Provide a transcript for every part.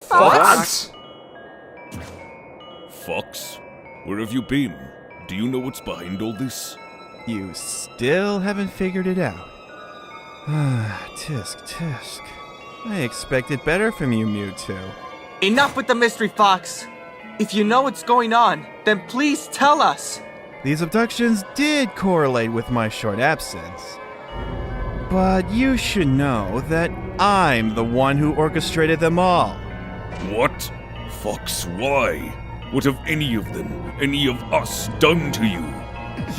Fox? Fox? Where have you been? Do you know what's behind all this? You still haven't figured it out. Tisk. I expected better from you, Mewtwo. Enough with the mystery, Fox. If you know what's going on, then please tell us. These abductions did correlate with my short absence. But you should know that I'm the one who orchestrated them all. What? Fox, why? What have any of them, any of us, done to you?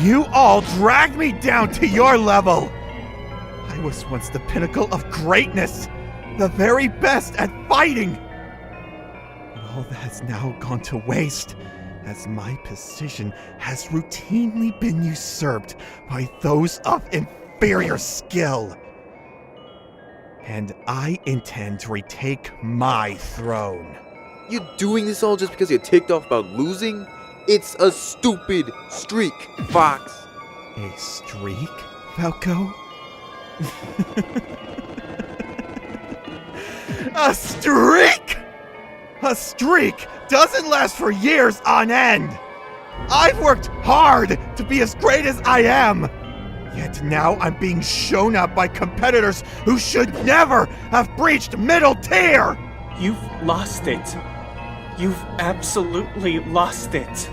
You all dragged me down to your level! I was once the pinnacle of greatness, the very best at fighting! But all that has now gone to waste, as my position has routinely been usurped by those of inferior skill. And I intend to retake my throne. You doing this all just because you're ticked off about losing? It's a stupid streak, Fox. A streak, Falco? A streak? A streak doesn't last for years on end. I've worked hard to be as great as I am. Yet now I'm being shown up by competitors who should never have breached middle tier! You've lost it. You've absolutely lost it.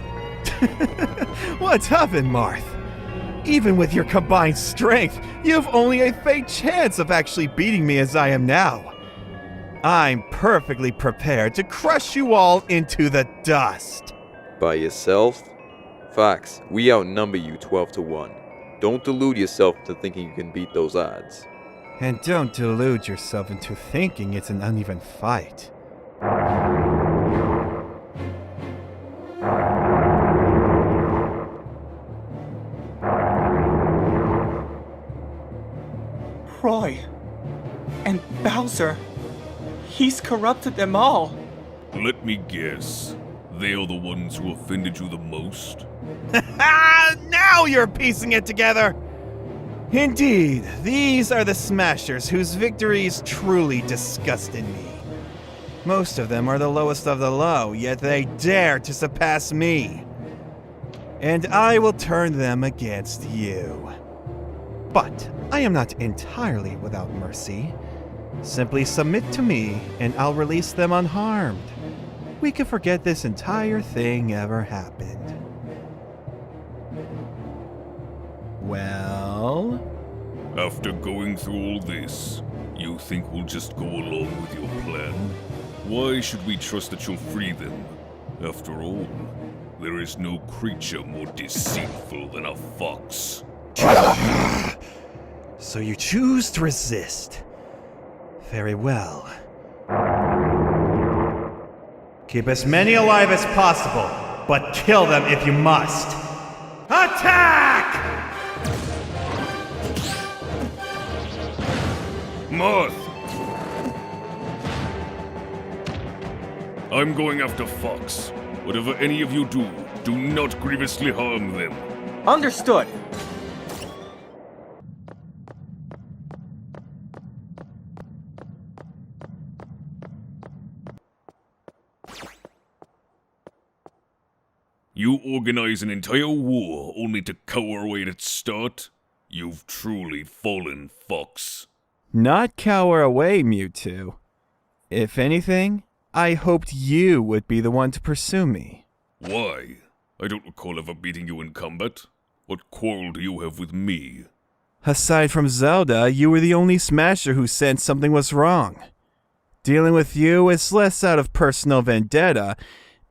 What's happened, Marth? Even with your combined strength, you've only a faint chance of actually beating me as I am now. I'm perfectly prepared to crush you all into the dust. By yourself? Fox, we outnumber you 12-1. Don't delude yourself into thinking you can beat those odds. And don't delude yourself into thinking it's an uneven fight. Roy and Bowser. He's corrupted them all. Let me guess. They are the ones who offended you the most? Now you're piecing it together! Indeed, these are the Smashers whose victories truly disgusted me. Most of them are the lowest of the low, yet they dare to surpass me. And I will turn them against you. But I am not entirely without mercy. Simply submit to me, and I'll release them unharmed. We can forget this entire thing ever happened. Well? After going through all this, you think we'll just go along with your plan? Why should we trust that you'll free them? After all, there is no creature more deceitful than a fox. So you choose to resist. Very well. Keep as many alive as possible, but kill them if you must. Attack! Marth! I'm going after Fox. Whatever any of you do, do not grievously harm them. Understood. You organize an entire war only to cower away at its start? You've truly fallen, Fox. Not cower away, Mewtwo. If anything, I hoped you would be the one to pursue me. Why? I don't recall ever beating you in combat. What quarrel do you have with me? Aside from Zelda, you were the only Smasher who sensed something was wrong. Dealing with you is less out of personal vendetta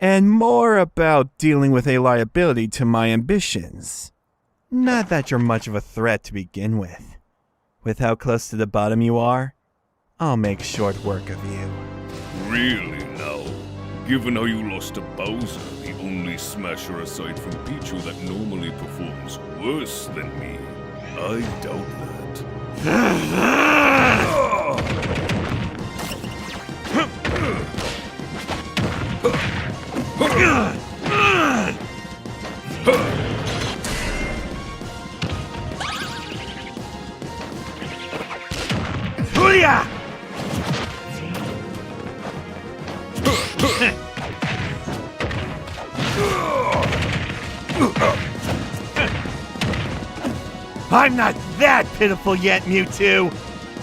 and more about dealing with a liability to my ambitions. Not that you're much of a threat to begin with. With how close to the bottom you are, I'll make short work of you. Really now? Given how you lost to Bowser, the only Smasher aside from Pichu that normally performs worse than me, I doubt Hoo-yah! I'm not that pitiful yet, Mewtwo!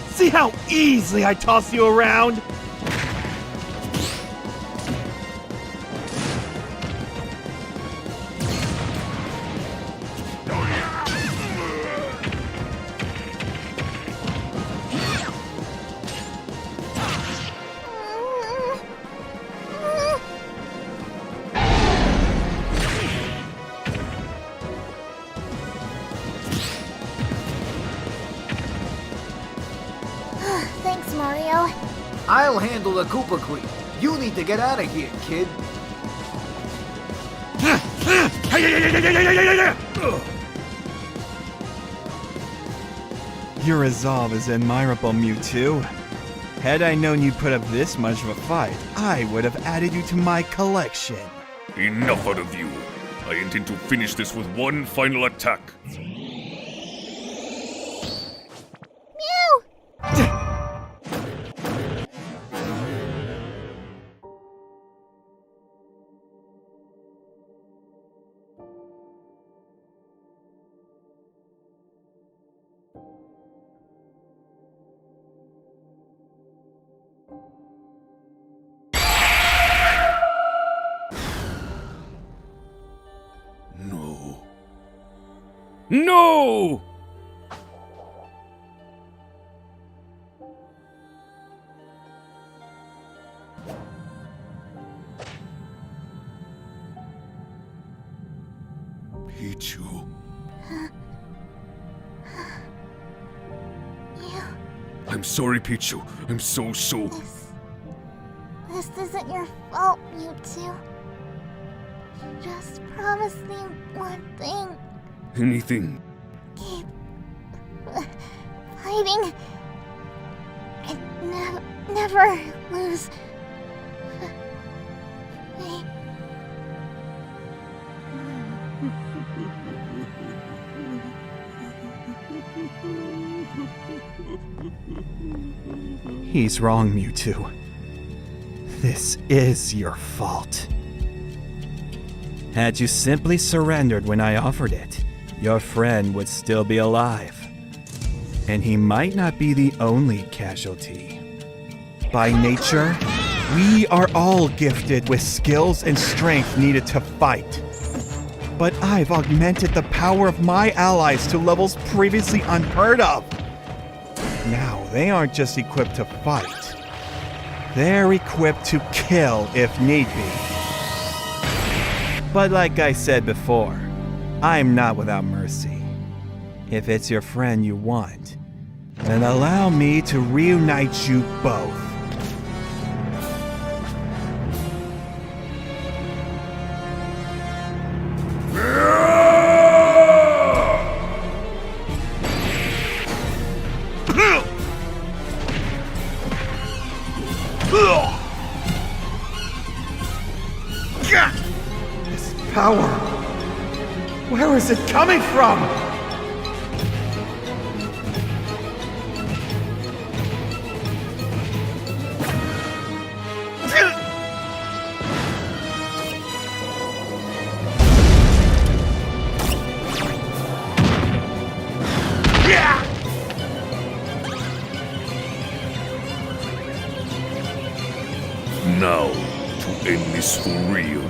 See how easily I toss you around? Thanks, Mario. I'll handle the Koopa Queen. You need to get out of here, kid. Your resolve is admirable, Mewtwo. Had I known you'd put up this much of a fight, I would have added you to my collection. that. Enough out of you. I intend to finish this with one final attack. Mew! No. No! Pichu. I'm sorry, Pichu. I'm so. This isn't your fault, Mewtwo. Just promise me one thing. Anything. Keep fighting and never lose faith. He's wrong, Mewtwo. This is your fault. Had you simply surrendered when I offered it, your friend would still be alive. And he might not be the only casualty. By nature, we are all gifted with skills and strength needed to fight. But I've augmented the power of my allies to levels previously unheard of. Now, they aren't just equipped to fight. They're equipped to kill if need be. But like I said before, I'm not without mercy. If it's your friend you want, then allow me to reunite you both. This power, where is it coming from? Now, to end this for real.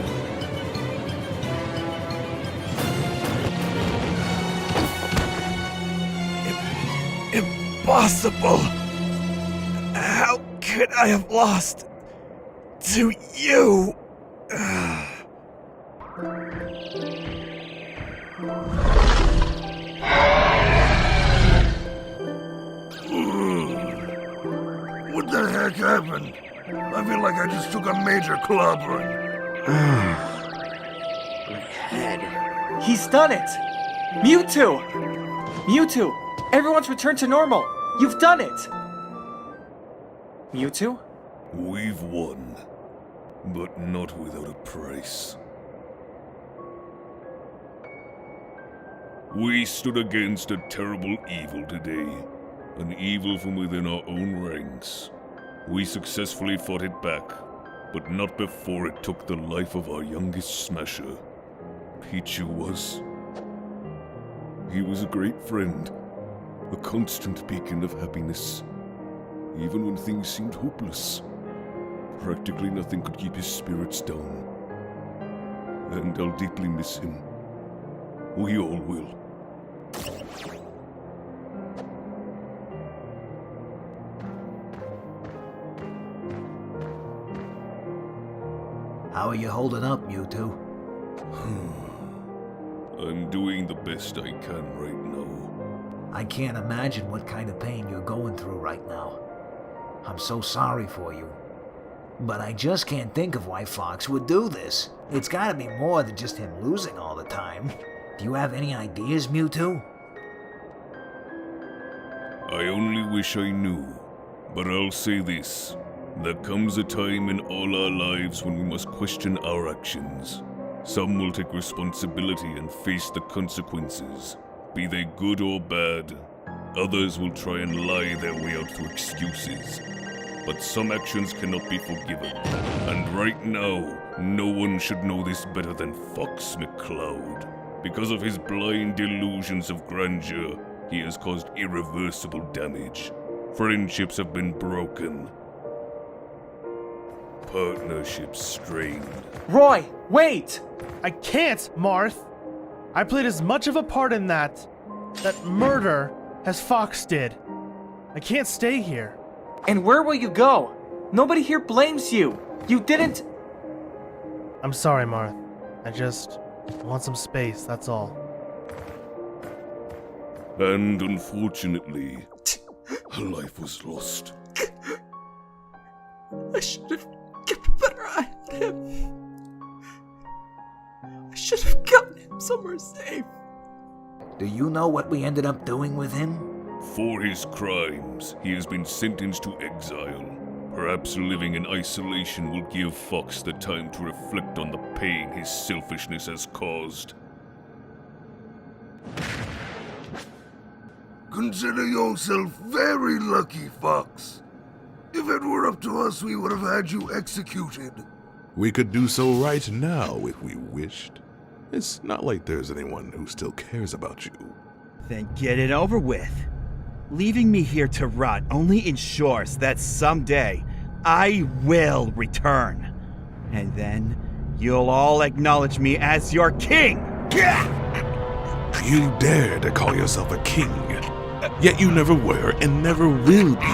impossible. How could I have lost to you? What the heck happened? I feel like I just took a major clobbering. He's done it! Mewtwo! Mewtwo! Everyone's returned to normal! You've done it! Mewtwo? We've won, but not without a price. We stood against a terrible evil today, an evil from within our own ranks. We successfully fought it back, but not before it took the life of our youngest smasher. Pichu was... He was a great friend, a constant beacon of happiness, even when things seemed hopeless. Practically nothing could keep his spirits down. And I'll deeply miss him. We all will. How are you holding up, Mewtwo? I'm doing the best I can right now. I can't imagine what kind of pain you're going through right now. I'm so sorry for you. But I just can't think of why Fox would do this. It's gotta be more than just him losing all the time. Do you have any ideas, Mewtwo? I only wish I knew, but I'll say this. There comes a time in all our lives when we must question our actions. Some will take responsibility and face the consequences, be they good or bad. Others will try and lie their way out through excuses. But some actions cannot be forgiven, and right now, no one should know this better than Fox McCloud. Because of his blind delusions of grandeur, he has caused irreversible damage. Friendships have been broken. Partnerships strained. Roy, wait! I can't, Marth. I played as much of a part in that murder as Fox did. I can't stay here. And where will you go? Nobody here blames you. You didn't... I'm sorry, Marth. I just want some space, that's all. And unfortunately, her life was lost. I should have kept a better eye on him. I should have gotten him somewhere safe. Do you know what we ended up doing with him? For his crimes, he has been sentenced to exile. Perhaps living in isolation will give Fox the time to reflect on the pain his selfishness has caused. Consider yourself very lucky, Fox. If it were up to us, we would have had you executed. We could do so right now if we wished. It's not like there's anyone who still cares about you. Then get it over with. Leaving me here to rot only ensures that someday I will return. And then you'll all acknowledge me as your king! You dare to call yourself a king, yet you never were and never will be.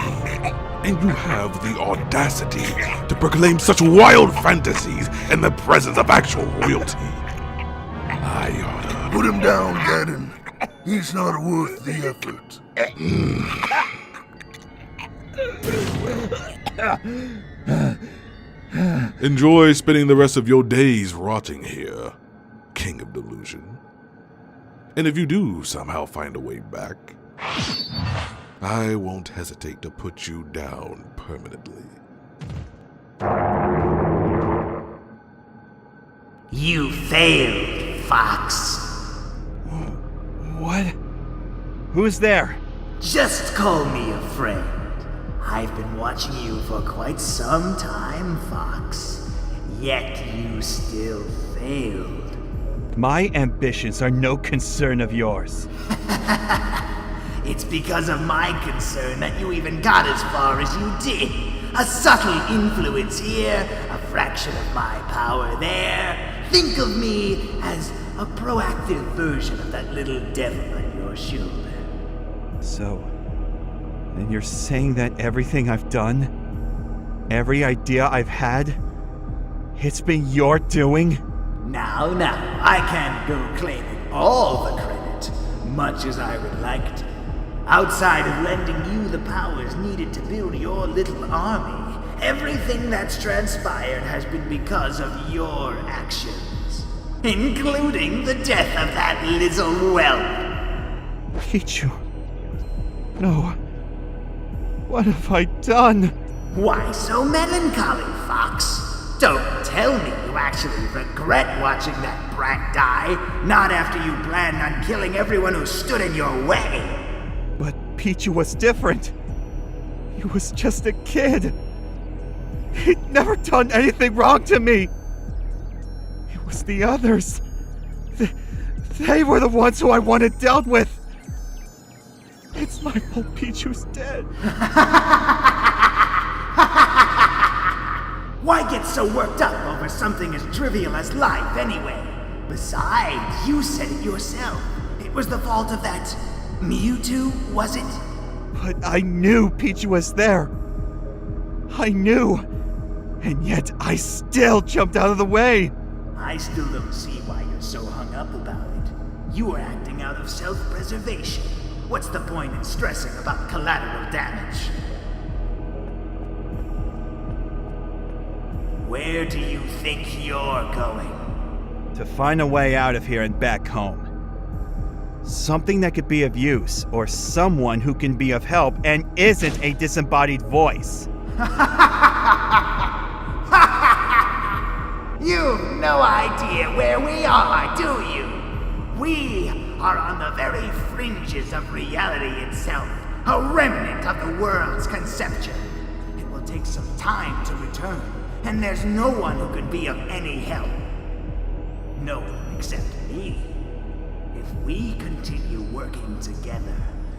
And you have the audacity to proclaim such wild fantasies in the presence of actual royalty. I oughta... Put him down, Ganon. He's not worth the effort. Enjoy spending the rest of your days rotting here, King of Delusion. And if you do somehow find a way back, I won't hesitate to put you down permanently. You failed, Fox. What? Who's there? Just call me a friend. I've been watching you for quite some time, Fox. Yet you still failed. My ambitions are no concern of yours. It's because of my concern that you even got as far as you did. A subtle influence here, a fraction of my power there. Think of me as a proactive version of that little devil on your shoulder. So, And you're saying that everything I've done, every idea I've had, it's been your doing? Now, I can't go claiming all the credit, much as I would like to. Outside of lending you the powers needed to build your little army, everything that's transpired has been because of your actions, including the death of that little whelp. Pichu. No. What have I done? Why so melancholy, Fox? Don't tell me you actually regret watching that brat die, not after you planned on killing everyone who stood in your way. But Pichu was different. He was just a kid. He'd never done anything wrong to me. It was the others. They were the ones who I wanted dealt with. It's my fault Pichu's dead. Why get so worked up over something as trivial as life anyway? Besides, you said it yourself. It was the fault of that Mewtwo, was it? But I knew Pichu was there. I knew. And yet I still jumped out of the way. I still don't see why you're so hung up about it. You were acting out of self-preservation. What's the point in stressing about collateral damage? Where do you think you're going? To find a way out of here and back home. Something that could be of use, or someone who can be of help and isn't a disembodied voice. You've no idea where we are, do you? We are on the very fringes of reality itself, a remnant of the world's conception. It will take some time to return, and there's no one who can be of any help. No one except me. If we continue working together,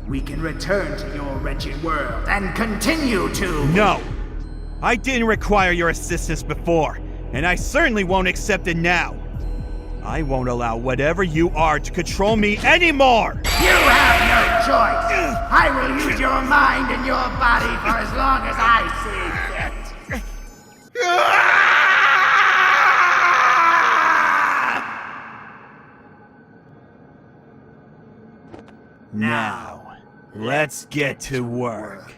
we can return to your wretched world and continue to— No! I didn't require your assistance before, and I certainly won't accept it now. I won't allow whatever you are to control me anymore! You have no choice! I will use your mind and your body for as long as I see fit! Now, let's get to work.